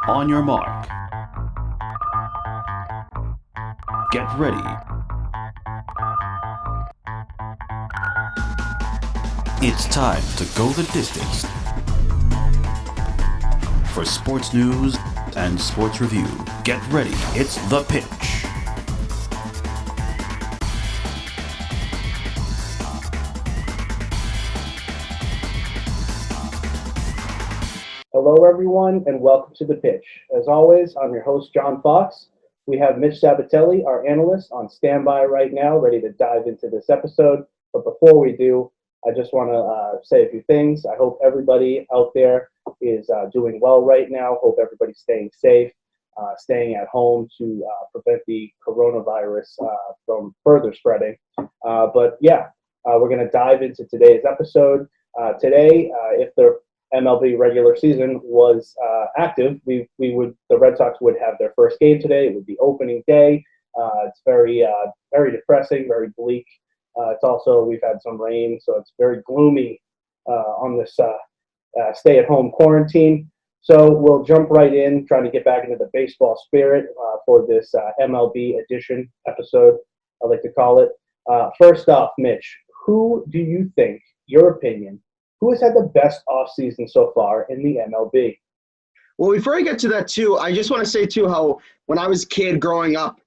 On your mark. Get ready. It's time to go the distance. For sports news and sports review, get ready. It's The Pitch. Hello, everyone, and welcome to The Pitch. As always, I'm your host, John Fox. We have Mitch Sabbatelli, our analyst, on standby right now, ready to dive into this episode. But before we do, I just want to say a few things. I hope everybody out there is doing well right now. Hope everybody's staying safe, staying at home to prevent the coronavirus from further spreading. We're going to dive into today's episode. Today, if the MLB regular season was active, the Red Sox would have their first game today. It would be opening day. It's very depressing, very bleak. It's also, we've had some rain, so it's very gloomy on this stay-at-home quarantine. So we'll jump right in, trying to get back into the baseball spirit for this MLB edition episode, I like to call it. First off, Mitch, who do you think, your opinion, who has had the best offseason so far in the MLB? Well, before I get to that, too, I just want to say, too, how when I was a kid growing up,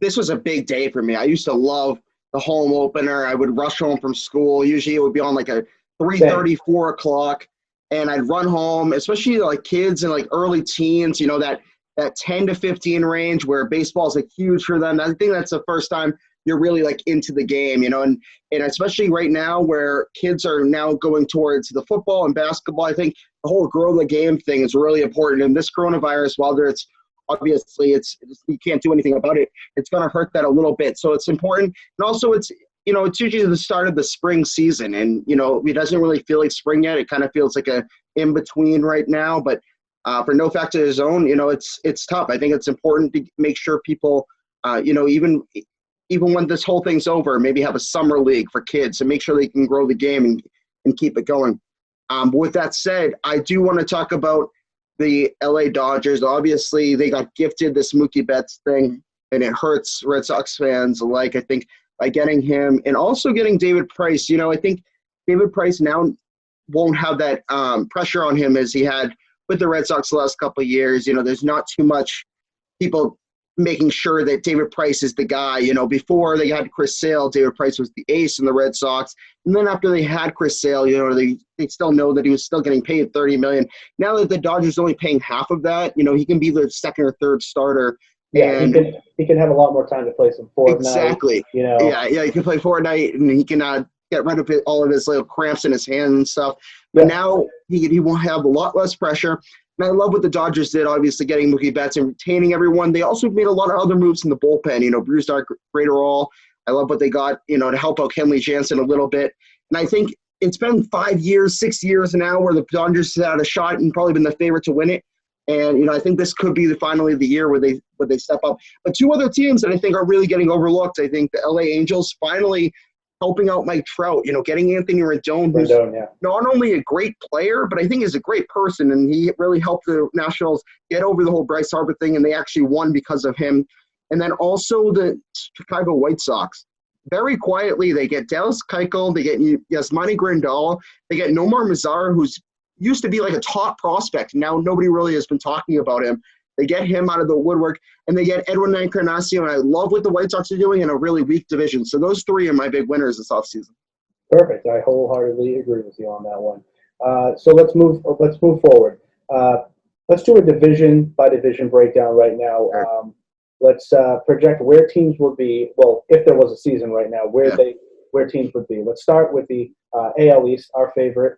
this was a big day for me. I used to love the home opener. I would rush home from school. Usually it would be on like a 3:30, 4 o'clock, and I'd run home, especially like kids and like early teens, you know, that 10 to 15 range where baseball is like huge for them. I think that's the first time you're really like into the game, you know, and especially right now where kids are now going towards the football and basketball. I think the whole grow the game thing is really important. And this coronavirus, while it's obviously you can't do anything about it, it's going to hurt that a little bit. So it's important. And also it's usually the start of the spring season, and, you know, it doesn't really feel like spring yet. It kind of feels like a in between right now, but for no fact of his own, you know, it's tough. I think it's important to make sure people, even when this whole thing's over, maybe have a summer league for kids to make sure they can grow the game and keep it going. But with that said, I do want to talk about the LA Dodgers. Obviously, they got gifted this Mookie Betts thing, and it hurts Red Sox fans alike, I think, by getting him and also getting David Price. You know, I think David Price now won't have that pressure on him as he had with the Red Sox the last couple of years. You know, there's not too much people making sure that David Price is the guy. You know, before they had Chris Sale, David Price was the ace in the Red Sox. And then after they had Chris Sale, you know, they still know that he was still getting paid $30 million. Now that the Dodgers are only paying half of that, you know, he can be the second or third starter. Yeah, and he can have a lot more time to play some Fortnite. Exactly. You know. Yeah, he can play Fortnite, and he can get rid of all of his little cramps in his hands and stuff. But now he will have a lot less pressure. And I love what the Dodgers did, obviously, getting Mookie Betts and retaining everyone. They also made a lot of other moves in the bullpen. You know, Bruce Graterol. I love what they got, you know, to help out Kenley Jansen a little bit. And I think it's been 5 years, 6 years now where the Dodgers had a shot and probably been the favorite to win it. And, you know, I think this could be finally the year where they step up. But two other teams that I think are really getting overlooked, I think the LA Angels finally helping out Mike Trout, you know, getting Anthony Rendon, who's not only a great player, but I think is a great person. And he really helped the Nationals get over the whole Bryce Harper thing, and they actually won because of him. And then also the Chicago White Sox. Very quietly, they get Dallas Keuchel, they get Yasmani Grandal, they get Nomar Mazar, who's used to be like a top prospect. Now nobody really has been talking about him. They get him out of the woodwork, and they get Edwin Encarnacion. And I love what the White Sox are doing in a really weak division. So those three are my big winners this offseason. Perfect. I wholeheartedly agree with you on that one. So let's move forward. Let's do a division by division breakdown right now. Sure. Let's project where teams would be. Well, if there was a season right now, where teams would be. Let's start with the AL East, our favorite: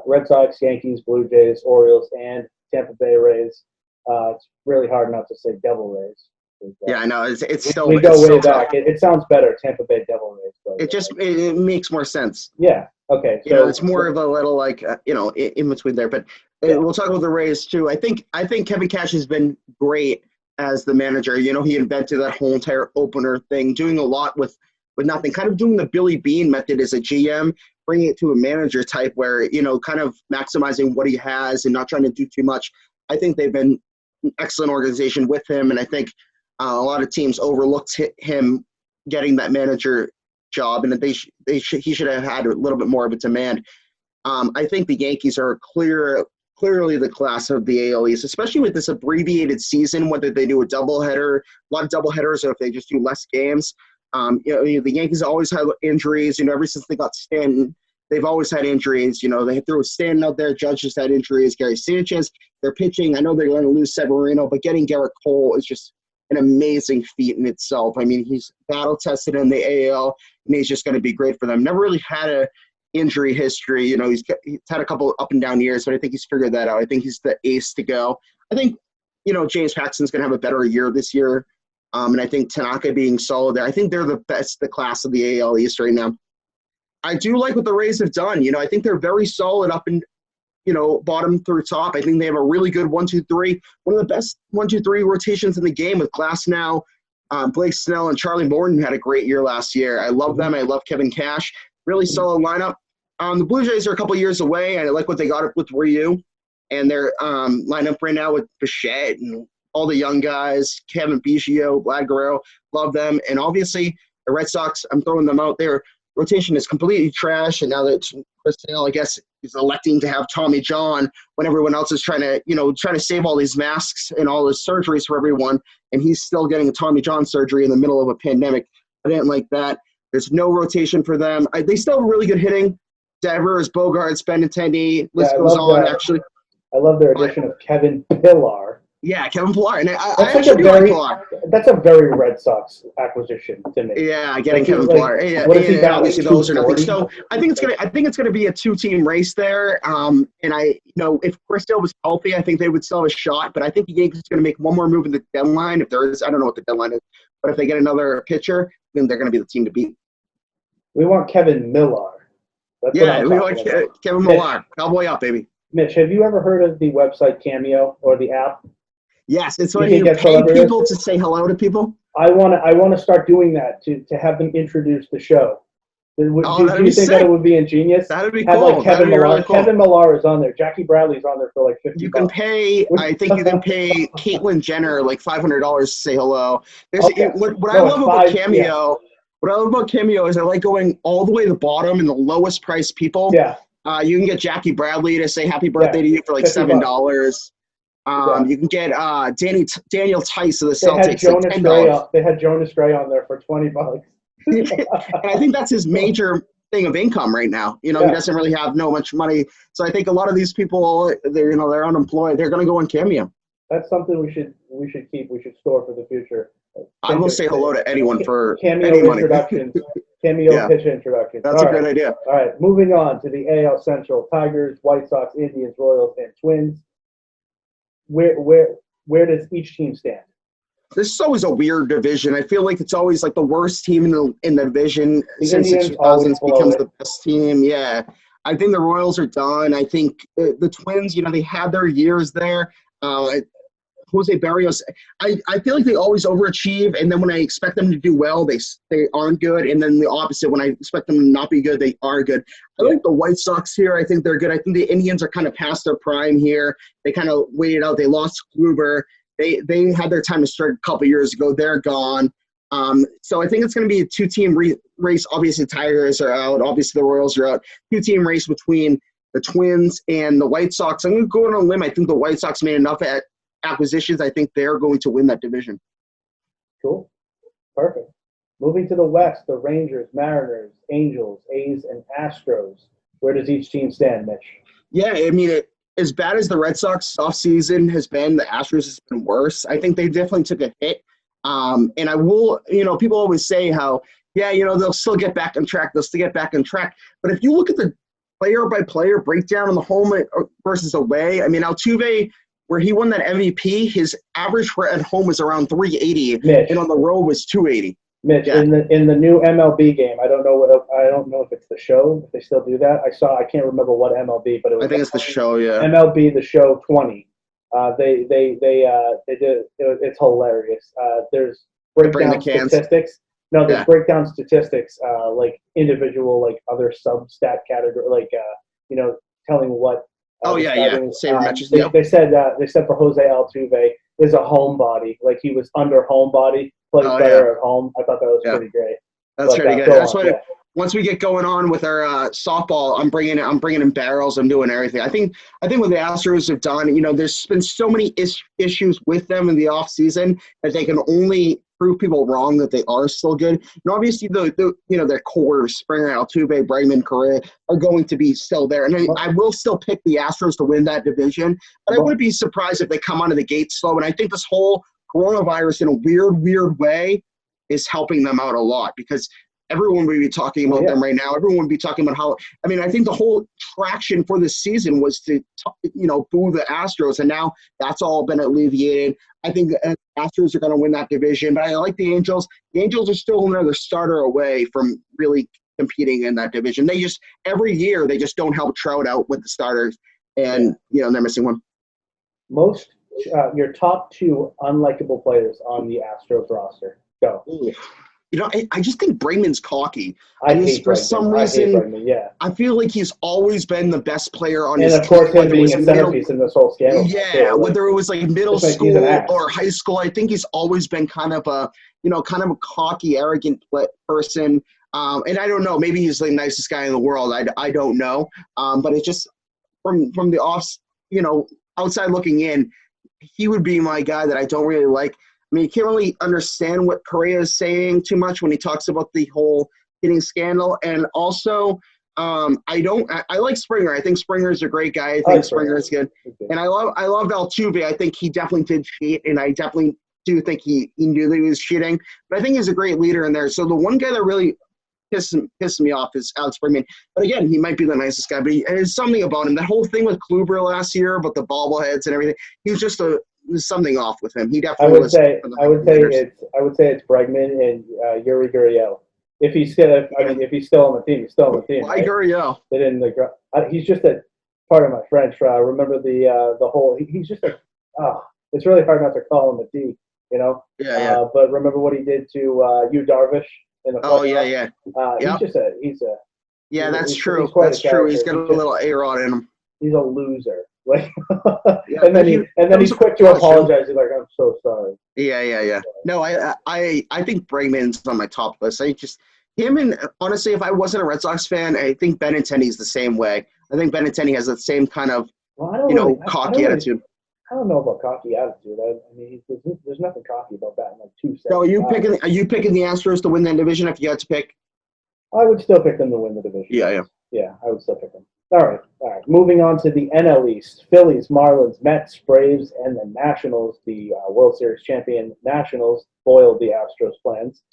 Red Sox, Yankees, Blue Jays, Orioles, and Tampa Bay Rays. It's really hard not to say Devil Rays. Yeah, I know. It's still we go way back. It sounds better, Tampa Bay Devil Rays. But it makes more sense. Yeah. Okay. So, you know, it's more of a little like in between there. But we'll talk about the Rays too. I think Kevin Cash has been great as the manager. You know, he invented that whole entire opener thing, doing a lot with nothing. Kind of doing the Billy Bean method as a GM, bringing it to a manager type where, you know, kind of maximizing what he has and not trying to do too much. I think they've been excellent organization with him, and I think a lot of teams overlooked him getting that manager job, and that he should have had a little bit more of a demand. I think the Yankees are clearly the class of the AL East, especially with this abbreviated season, whether they do a doubleheader, a lot of doubleheaders, or if they just do less games. The Yankees always have injuries. Ever since they got Stanton, they've always had injuries. They threw Stanton out there. Judge has had injuries. Gary Sanchez, they're pitching. I know they're going to lose Severino, but getting Garrett Cole is just an amazing feat in itself. He's battle-tested in the AL, and he's just going to be great for them. Never really had a injury history. He's had a couple up and down years, but I think he's figured that out. I think he's the ace to go. I think, James Paxton's going to have a better year this year. And I think Tanaka being solid there. I think they're the class of the AL East right now. I do like what the Rays have done. I think they're very solid up and, bottom through top. I think they have a really good 1-2-3, one of the best 1-2-3 rotations in the game with Glasnow, Blake Snell, and Charlie Morton had a great year last year. I love them. I love Kevin Cash. Really solid lineup. The Blue Jays are a couple years away, and I like what they got with Ryu and their lineup right now with Bichette and all the young guys, Kevin Biggio, Vlad Guerrero, love them. And obviously the Red Sox, I'm throwing them out there. Rotation is completely trash, and now that Chris Sale, I guess, is electing to have Tommy John when everyone else is trying to save all these masks and all these surgeries for everyone, and he's still getting a Tommy John surgery in the middle of a pandemic. I didn't like that. There's no rotation for them. They still have really good hitting. Devers, Bogarts, Benintendi, list goes on, that. actually. I love their addition of Kevin Pillar. Yeah, Kevin Pillar. And I That's actually do like Pillar. That's a very Red Sox acquisition to me. Yeah, getting Kevin Pillar. Yeah, what is he got, obviously like those are nothing. 240? So I think it's gonna be a 2-team race there. And if Chris Sale was healthy, I think they would still have a shot. But I think the Yankees are gonna make one more move in the deadline. If there is, I don't know what the deadline is, but if they get another pitcher, then they're gonna be the team to beat. We want Kevin Millar. That's we want Kevin Millar. Cowboy up, baby. Mitch, have you ever heard of the website Cameo or the app? Yes, it's when you pay people to say hello to people. I want to start doing that to have them introduce the show. Do you think that it would be ingenious? That'd be have cool. Like Kevin Millar. Really cool. Kevin Millar is on there. Jackie Bradley's on there for like $50. You can pay. I think you can pay Caitlyn Jenner like $500 to say hello. What I love about Cameo. Yeah. What I love about Cameo is I like going all the way to the bottom and the lowest priced people. Yeah. You can get Jackie Bradley to say happy birthday to you for like $7. You can get Daniel Tice of the Celtics for $10. They had Jonas Gray on there for $20. And I think that's his major thing of income right now. He doesn't really have much money. So I think a lot of these people, they're unemployed. They're going to go on Cameo. That's something we should keep. We should store for the future. I will say hello to anyone for Cameo any money. Introductions. Cameo pitch introductions. That's a great idea. All right, moving on to the AL Central: Tigers, White Sox, Indians, Royals, and Twins. Where does each team stand? This is always a weird division. I feel like it's always like the worst team in the division since the 2000s becomes the best team. Yeah, I think the Royals are done. I think the Twins, they had their years there. Jose Barrios, I feel like they always overachieve, and then when I expect them to do well, they aren't good, and then the opposite, when I expect them to not be good, they are good. I like the White Sox here. I think they're good. I think the Indians are kind of past their prime here. They kind of waited out. They lost Kluber. They had their time to strike a couple years ago. They're gone. So I think it's going to be a two-team race. Obviously, Tigers are out. Obviously, the Royals are out. Two-team race between the Twins and the White Sox. I'm going to go on a limb. I think the White Sox made enough acquisitions. I think they're going to win that division. Cool. Perfect. Moving to the West, the Rangers, Mariners, Angels, A's, and Astros. Where does each team stand, Mitch? Yeah, I mean, as bad as the Red Sox offseason has been, the Astros has been worse. I think they definitely took a hit. And I will, people always say how, they'll still get back on track. They'll still get back on track. But if you look at the player-by-player breakdown on the home versus away, I mean, Altuve, where he won that MVP, his average at home was around 380, and on the road was 280. Mitch, in the new MLB game, I don't know if it's the show, if they still do that. I can't remember what MLB, but it was. I think it's the show, yeah. MLB The Show 20. They did. It's hilarious. There's breakdown statistics. No, there's breakdown statistics, like individual, like other sub-stat category, like telling what. Saber matches. They said for Jose Altuve, is a homebody. Like he was under homebody, plays better at home. I thought that was pretty great. That's pretty good. That's what. Once we get going on with our softball, I'm bringing in barrels. I'm doing everything. I think what the Astros have done, there's been so many issues with them in the off season that they can only prove people wrong that they are still good. And obviously, their core, Springer, Altuve, Bregman, Correa, are going to be still there. And I will still pick the Astros to win that division. But I wouldn't be surprised if they come out of the gate slow. And I think this whole coronavirus, in a weird way, is helping them out a lot because everyone would be talking about them right now. Everyone would be talking about how – I mean, I think the whole traction for this season was to, boo the Astros, and now that's all been alleviated. I think the Astros are going to win that division, but I like the Angels. The Angels are still another starter away from really competing in that division. They just – every year they just don't help Trout out with the starters, and, they're missing one. Most your top two unlikable players on the Astros roster. Go. Ooh. I just think Bregman's cocky. I hate for Bregman. some reason, I hate Bregman, I feel like he's always been the best player on his team. And, of course, him being a centerpiece in this whole scandal. Yeah, whether it was like middle school or high school, I think he's always been kind of a cocky, arrogant person. And I don't know, maybe he's the nicest guy in the world. I don't know. But it's just from the outside looking in, he would be my guy that I don't really like. I mean, you can't really understand what Correa is saying too much when he talks about the whole hitting scandal. And also, I like Springer. I think Springer's a great guy. I think Springer's good. And I love Altuve. I think he definitely did cheat, and I definitely do think he knew that he was cheating. But I think he's a great leader in there. So the one guy that really pissed me off is Alex Bregman. But again, he might be the nicest guy, but there's something about him. That whole thing with Kluber last year about the bobbleheads and everything, he was just there's something off with him. He definitely was. I would say it's Bregman and Yuri Gurriel. If he's still on the team, he's still on the team. Why Gurriel? They didn't. He's just a part of my French. Remember the whole. He's just it's really hard not to call him a D. Yeah. But remember what he did to Yu Darvish in the. He's a. Yeah, that's true. That's true. He's got a little A-Rod in him. He's a loser. And then he's quick to apologize. He's like, "I'm so sorry." Yeah. No, I think Bregman's on my top list. I just him, and honestly, if I wasn't a Red Sox fan, I think Benintendi's the same way. I think Benintendi has the same kind of cocky attitude. I don't know about cocky attitude. I mean, there's nothing cocky about that in like 2 seconds. So are you picking the Astros to win that division if you had to pick? I would still pick them to win the division. Yeah, I would still pick them. All right. Moving on to the NL East: Phillies, Marlins, Mets, Braves, and the Nationals. The World Series champion Nationals foiled the Astros' plans.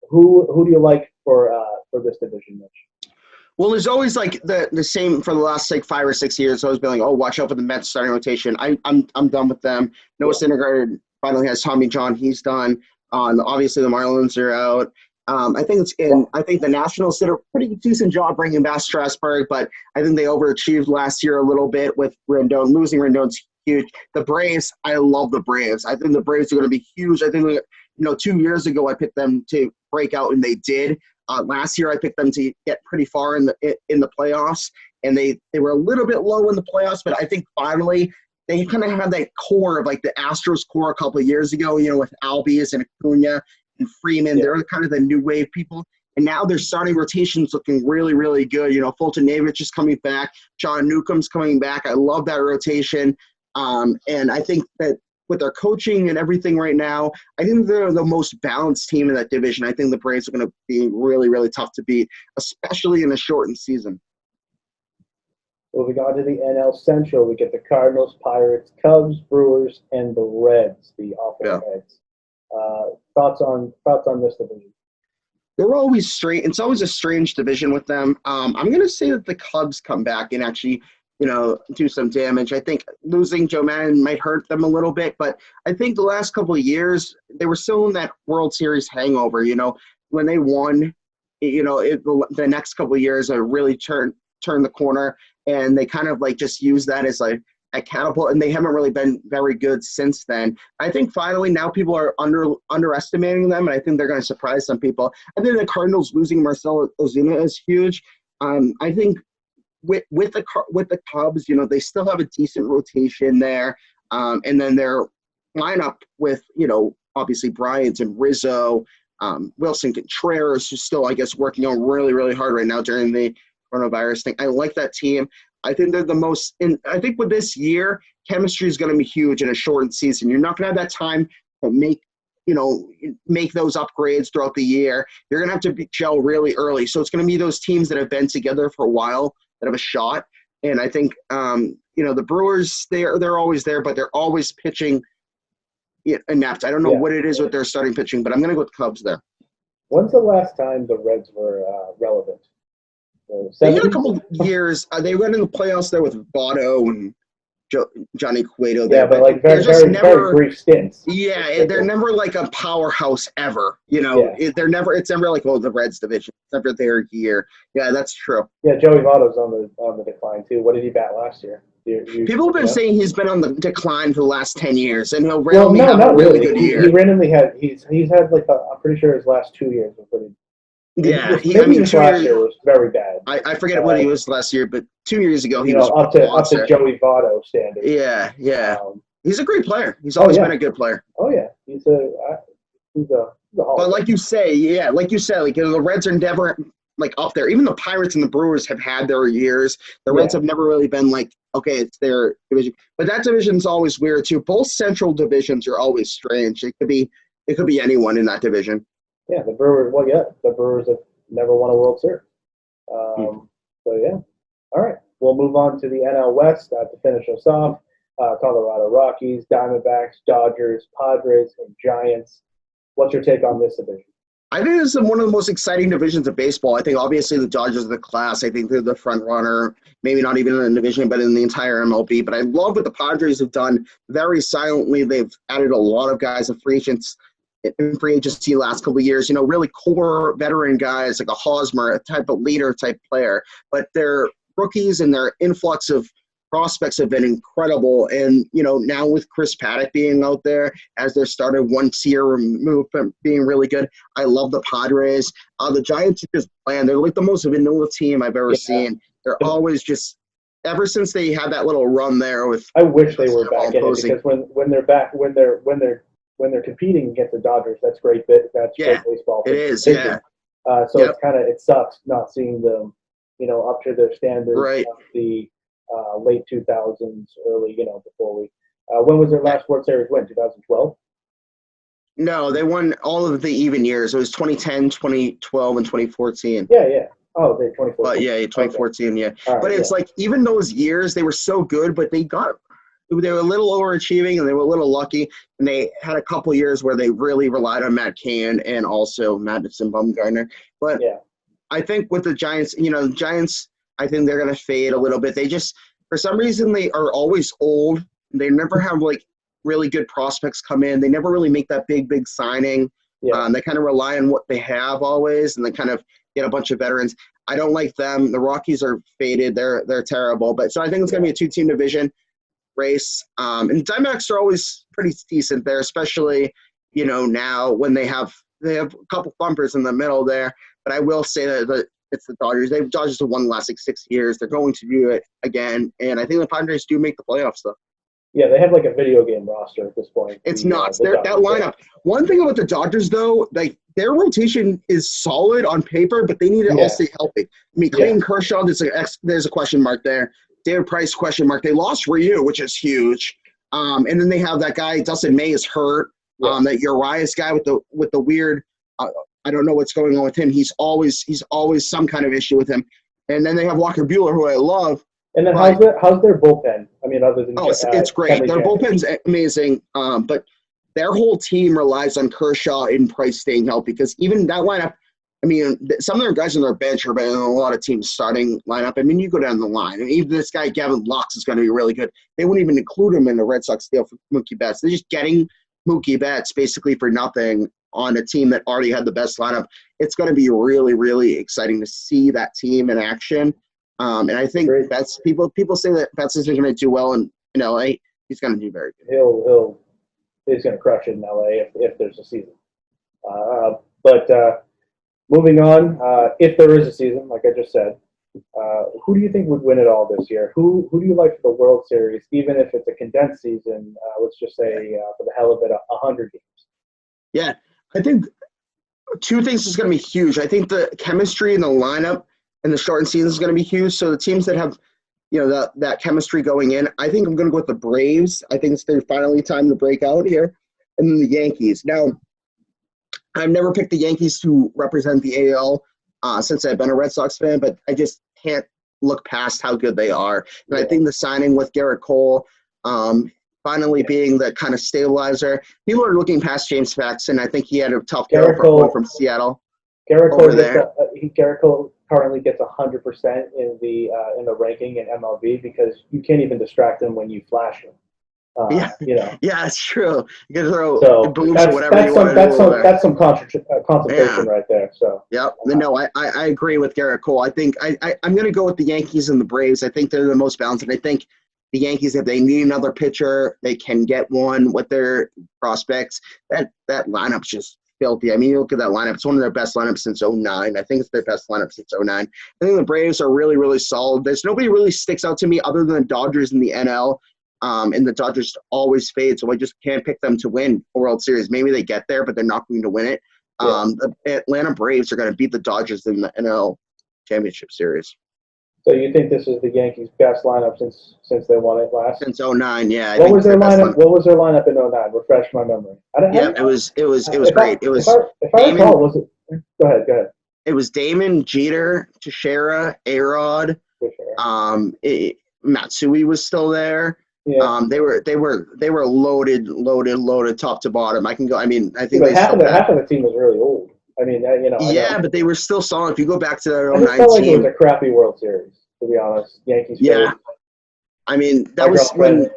Who do you like for this division, Mitch? Well, there's always like the same for the last like 5 or 6 years. It's always been like, oh, watch out for the Mets starting rotation. I'm done with them. Noah Syndergaard finally has Tommy John. He's done. Obviously, the Marlins are out. I think the Nationals did a pretty decent job bringing back Strasburg, but I think they overachieved last year a little bit with Rendon. Losing Rendon's huge. The Braves, I love the Braves. I think the Braves are going to be huge. I think 2 years ago I picked them to break out, and they did. Last year I picked them to get pretty far in the playoffs, and they were a little bit low in the playoffs, but I think finally they kind of had that core of like the Astros core a couple of years ago, with Albies and Acuna and Freeman. Yeah. They're kind of the new wave people. And now their starting rotation's looking really, really good. Fultonavich is coming back. John Newcomb's coming back. I love that rotation. And I think that with their coaching and everything right now, I think they're the most balanced team in that division. I think the Braves are going to be really, really tough to beat, especially in a shortened season. Moving on to the NL Central, we get the Cardinals, Pirates, Cubs, Brewers, and the Reds, the awful Reds. Thoughts on this division? They're always strange. It's always a strange division with them. I'm going to say that the Cubs come back and actually, do some damage. I think losing Joe Madden might hurt them a little bit, but I think the last couple of years they were still in that World Series hangover. When they won, the next couple of years really turned the corner, and they kind of like just use that as like a catapult, and they haven't really been very good since then. I think finally now people are underestimating them, and I think they're going to surprise some people. I think the Cardinals losing Marcell Ozuna is huge. I think with the Cubs, they still have a decent rotation there, and then their lineup with, obviously Bryant and Rizzo, Wilson Contreras, who's still, I guess, working on really, really hard right now during the coronavirus thing. I like that team. I think they're the most – and I think with this year, chemistry is going to be huge in a shortened season. You're not going to have that time to make those upgrades throughout the year. You're going to have to gel really early. So it's going to be those teams that have been together for a while that have a shot. And I think, the Brewers, they're always there, but they're always pitching inept. I don't know what it is with their starting pitching, but I'm going to go with the Cubs there. When's the last time the Reds were relevant? They had a couple of years. They went in the playoffs there with Votto and Johnny Cueto. Yeah, but like very brief stints. Yeah, they're never like a powerhouse ever. It's never like, the Reds division. It's never their year. Yeah, that's true. Yeah, Joey Votto's on the decline too. What did he bat last year? People have been saying he's been on the decline for the last 10 years, and he'll randomly have a really good year. He randomly he's had like I'm pretty sure his last 2 years were pretty. Yeah, last year was very bad. I forget what he was last year, but 2 years ago he was up to Joey Votto standard. Yeah. He's a great player. He's always been a good player. Oh yeah, he's a But like you say, the Reds are never like up there. Even the Pirates and the Brewers have had their years. The Reds have never really been like, okay, it's their division. But that division's always weird too. Both central divisions are always strange. It could be anyone in that division. Yeah, the Brewers. Well, the Brewers have never won a World Series. So yeah, all right. We'll move on to the NL West to finish us off. Colorado Rockies, Diamondbacks, Dodgers, Padres, and Giants. What's your take on this division? I think this is one of the most exciting divisions of baseball. I think obviously the Dodgers are the class. I think they're the front runner, maybe not even in the division, but in the entire MLB. But I love what the Padres have done very silently. They've added a lot of guys of free agents in free agency last couple of years, really core veteran guys like a Hosmer, a type of leader type player. But their rookies and their influx of prospects have been incredible. And, now with Chris Paddock being out there as their starter, 1 year removed from being really good, I love the Padres. The Giants are just bland. They're like the most vanilla team I've ever seen. They're always just – ever since they had that little run there with – I wish they were back in it because when they're back – when they're competing against the Dodgers, that's great. That's great baseball. It is, So it sucks not seeing them, up to their standards of the late 2000s, early, before we. When was their last World Series win? 2012. No, they won all of the even years. It was 2010, 2012, and 2014. Yeah. Oh, they 2014. But 2014. Okay. Yeah. Right, but it's like even those years they were so good, but they were a little overachieving and they were a little lucky, and they had a couple years where they really relied on Matt Cain and also Madison Bumgarner. But I think with the Giants, I think they're going to fade a little bit. They just, for some reason, they are always old. They never have like really good prospects come in. They never really make that big signing. They kind of rely on what they have always, and they kind of get a bunch of veterans. I don't like them. The Rockies are faded. They're terrible. But so I think it's going to be a 2-team division race. And Diamondbacks are always pretty decent there, especially, now when they have a couple bumpers in the middle there. But I will say that it's the Dodgers. Dodgers have won the last 6 years. They're going to do it again. And I think the Padres do make the playoffs, though. Yeah, they have like a video game roster at this point. It's nuts. That lineup. One thing about the Dodgers, though, like their rotation is solid on paper, but they need to all stay healthy. I mean, Clayton Kershaw, there's a question mark there. David Price, question mark. They lost Ryu, which is huge. And then they have that guy, Dustin May is hurt. That Urias guy with the weird I don't know what's going on with him. He's always some kind of issue with him. And then they have Walker Buehler, who I love. And then how's their bullpen? I mean, other than it's great. Their bullpen's amazing. But their whole team relies on Kershaw and Price staying healthy, because even that lineup, I mean, some of their guys on their bench are better than a lot of teams' starting lineup. I mean, you go down the line, and even this guy, Gavin Lux, is going to be really good. They wouldn't even include him in the Red Sox deal for Mookie Betts. They're just getting Mookie Betts basically for nothing on a team that already had the best lineup. It's going to be really, really exciting to see that team in action. And I think Betts, people say that Betts is going to do well in LA. He's going to do very good. He's going to crush it in LA if there's a season. But moving on, if there is a season, like I just said, Who do you think would win it all this year? Who do you like for the World Series, even if it's a condensed season? Let's just say for the hell of it, 100 games. Yeah, I think two things is going to be huge. I think the chemistry in the lineup and the shortened season is going to be huge. So the teams that have, that chemistry going in, I think I'm going to go with the Braves. I think it's their finally time to break out here, and then the Yankees. Now, I've never picked the Yankees to represent the AL since I've been a Red Sox fan, but I just can't look past how good they are. And I think the signing with Garrett Cole finally being the kind of stabilizer. People are looking past James Paxton. I think he had a tough go from Seattle. Garrett Cole currently gets 100% in the ranking in MLB because you can't even distract him when you flash him. Yeah, it's true. You can throw booms or whatever you want to do. That's some concentration right there. So no, I agree with Garrett Cole. I think I'm going to go with the Yankees and the Braves. I think they're the most balanced, and I think the Yankees, if they need another pitcher, they can get one with their prospects. That lineup's just filthy. I mean, you look at that lineup; it's one of their best lineups since '09. I think it's their best lineup since '09. I think the Braves are really, really solid. There's nobody really sticks out to me other than the Dodgers in the NL. And the Dodgers always fade, so I just can't pick them to win a World Series. Maybe they get there, but they're not going to win it. The Atlanta Braves are going to beat the Dodgers in the NL Championship Series. So you think this is the Yankees' best lineup since they won it last? Since '09, yeah. What was their lineup? What was their lineup in '09? Refresh my memory. It was great. It was. If I recall, was it? Go ahead. It was Damon, Jeter, Teixeira, A-Rod. Matsui was still there. Yeah. They were loaded top to bottom. I think half of the team was really old. I mean, but they were still solid. If you go back to their own 19, felt like it was a crappy World Series, to be honest. Yankees. Yeah, I mean that was when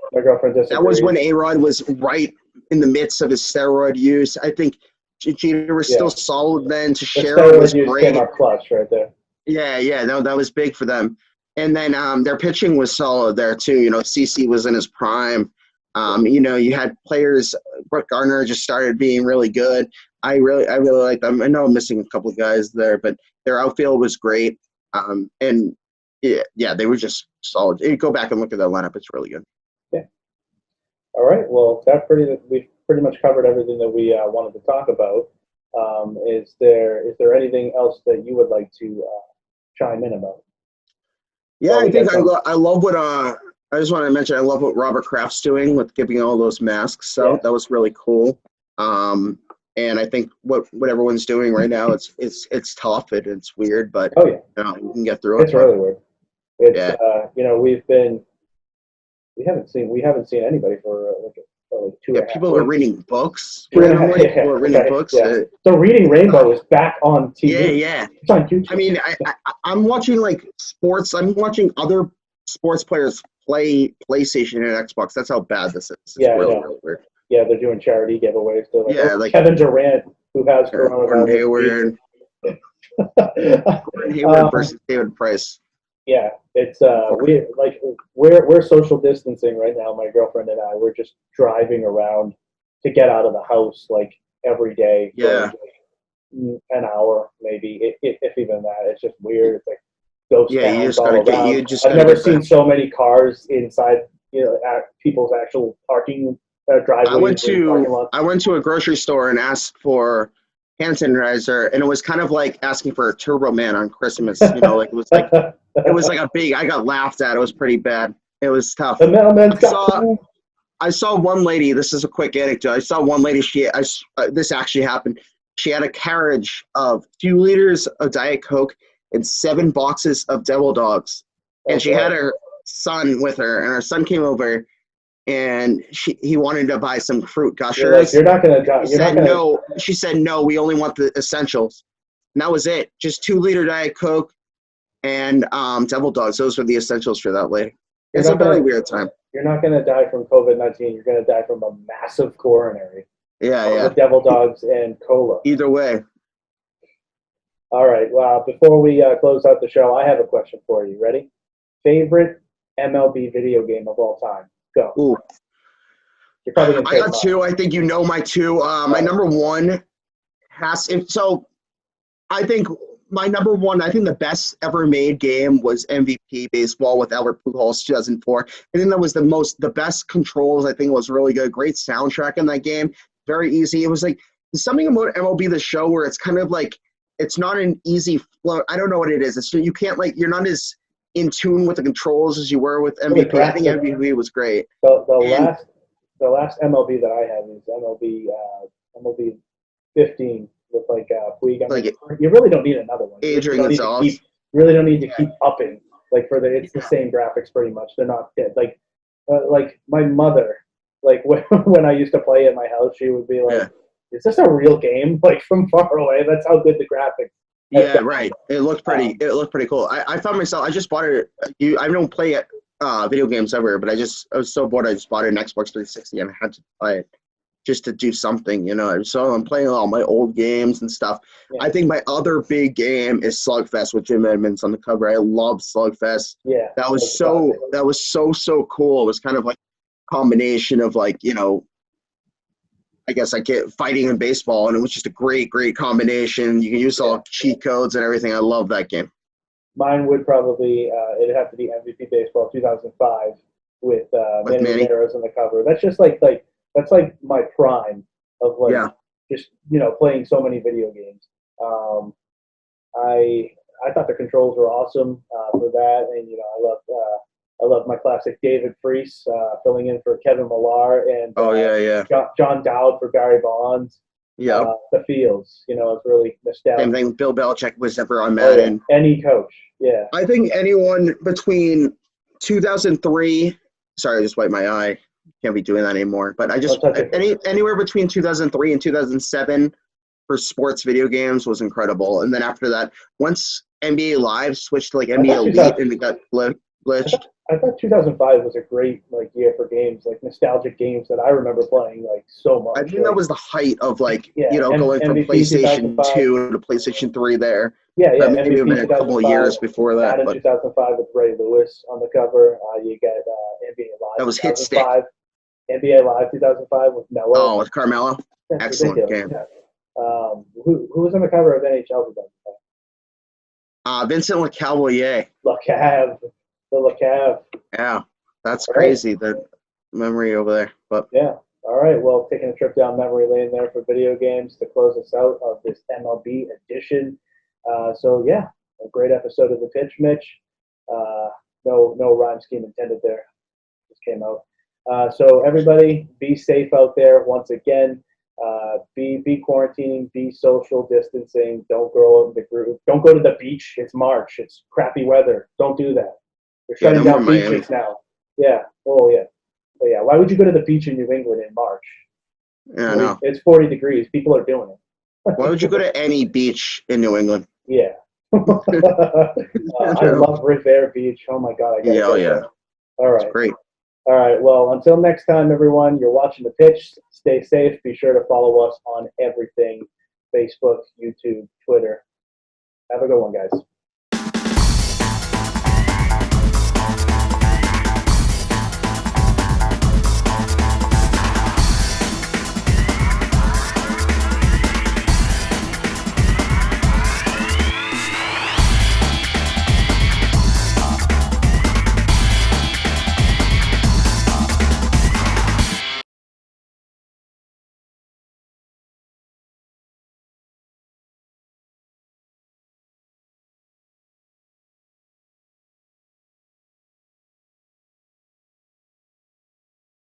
A-Rod was right in the midst of his steroid use. I think Jeter was still solid then. Teixeira was great. Came up clutch right there. Yeah. No, that was big for them. And then their pitching was solid there too. CC was in his prime. You had players. Brett Gardner just started being really good. I really like them. I know I'm missing a couple of guys there, but their outfield was great. And they were just solid. You go back and look at that lineup; it's really good. Yeah. All right. Well, we've pretty much covered everything that we wanted to talk about. Is there anything else that you would like to chime in about? Yeah, I think I love what I just want to mention. I love what Robert Kraft's doing with giving all those masks out. That was really cool. And I think what everyone's doing right now, it's tough and it's weird, but you can get through it. It's really weird. It's we haven't seen anybody for like 2 and a half people weeks. are reading books. People are reading books. Yeah. So Reading Rainbow is back on TV. Yeah. It's on YouTube. I mean, I'm watching like sports. I'm watching other sports players play PlayStation and Xbox. That's how bad this is. It's really weird. Yeah, they're doing charity giveaways. Like Kevin Durant, who has Gordon Hayward. Gordon Hayward versus David Price. Yeah, it's we're social distancing right now. My girlfriend and I, we're just driving around to get out of the house like every day. Yeah, an hour maybe, if even that. It's just weird. It's like ghost towns you just all gotta around. get. I've never seen so many cars inside. At people's actual parking driveways. I went to a grocery store and asked for hand sanitizer, and it was kind of like asking for a Turbo Man on Christmas. It was like a big. I got laughed at. It was pretty bad. It was tough. The mailman's I saw one lady. This is a quick anecdote. I saw one lady. This actually happened. She had a carriage of 2 liters of Diet Coke and 7 boxes of Devil Dogs, and she had her son with her, and her son came over. And he wanted to buy some fruit gushers. You're not going to. No. She said no. We only want the essentials. And that was it. Just 2-liter Diet Coke and Devil Dogs. Those were the essentials for that lady. It's a very weird time. You're not going to die from COVID-19. You're going to die from a massive coronary. Yeah. With Devil Dogs and cola. Either way. All right. Well, before we close out the show, I have a question for you. Ready? Favorite MLB video game of all time? Go. Ooh. You're probably I got 2. I think my number 1 I think my number one, I think the best ever made game was MVP Baseball with Albert Pujols 2004. I think that was the best controls. I think it was really good. Great soundtrack in that game. Very easy. It was like there's something about MLB The Show where it's kind of like it's not an easy flow. I don't know what it is. It's you can't like you're not as in tune with the controls as you were with MVP. I think MVP was great. The last MLB that I had was MLB 15 with Puig. Like you really don't need another one. You really don't need to keep upping. Like it's the same graphics pretty much. They're not like my mother. Like when I used to play at my house, she would be like, "Is this a real game?" Like from far away. That's how good the graphics. Yeah, right. It looked pretty. It looked pretty cool. I found myself. I just bought it. I don't play video games ever, but I was so bored. I just bought an Xbox 360 and I had to play it just to do something, you know. So I'm playing all my old games and stuff. Yeah. I think my other big game is Slugfest with Jim Edmonds on the cover. I love Slugfest. Yeah, that was so cool. It was kind of like a combination of like, you know, I guess I get fighting and baseball, and it was just a great combination. You can use all cheat codes and everything. I love that game. Mine would probably it'd have to be MVP Baseball 2005 with Manny Ramirez on the cover. That's just like that's like my prime of just playing so many video games. I thought the controls were awesome for that, and I love my classic David Freese filling in for Kevin Millar and John Dowd for Barry Bonds. Yeah, the Fields, it's really nostalgic. Same thing. Bill Belichick was never on Madden. Any coach, yeah. I think anyone between 2003. Sorry, I just wiped my eye. Can't be doing that anymore. But I just anywhere between 2003 and 2007 for sports video games was incredible. And then after that, once NBA Live switched to like NBA Elite and it got glitched. I thought 2005 was a great year for games, like nostalgic games that I remember playing so much. I think that was the height of going from PlayStation 2 to PlayStation 3 there. Yeah. Maybe even a couple of years before that. In 2005 with Ray Lewis on the cover. You get NBA Live. That was Hit Stick. NBA Live 2005 with Melo. Oh, with Carmelo. That's excellent ridiculous. game. Yeah. Who was on the cover of NHL 2005? Vincent LeCavalier. The LeCav. Yeah, that's crazy. The memory over there. But yeah. All right. Well, taking a trip down memory lane there for video games to close us out of this MLB edition. A great episode of The Pitch, Mitch. No rhyme scheme intended there. Just came out. So everybody, be safe out there. Once again, be quarantining, be social distancing. Don't go out in the group. Don't go to the beach. It's March. It's crappy weather. Don't do that. They're shutting down beaches now. Yeah. Oh, yeah. But yeah. Why would you go to the beach in New England in March? Yeah, I know. It's 40 degrees. People are doing it. Why would you go to any beach in New England? Yeah. I love Revere Beach. Oh, my God. Yeah. All right. That's great. All right. Well, until next time, everyone, you're watching The Pitch. Stay safe. Be sure to follow us on everything, Facebook, YouTube, Twitter. Have a good one, guys.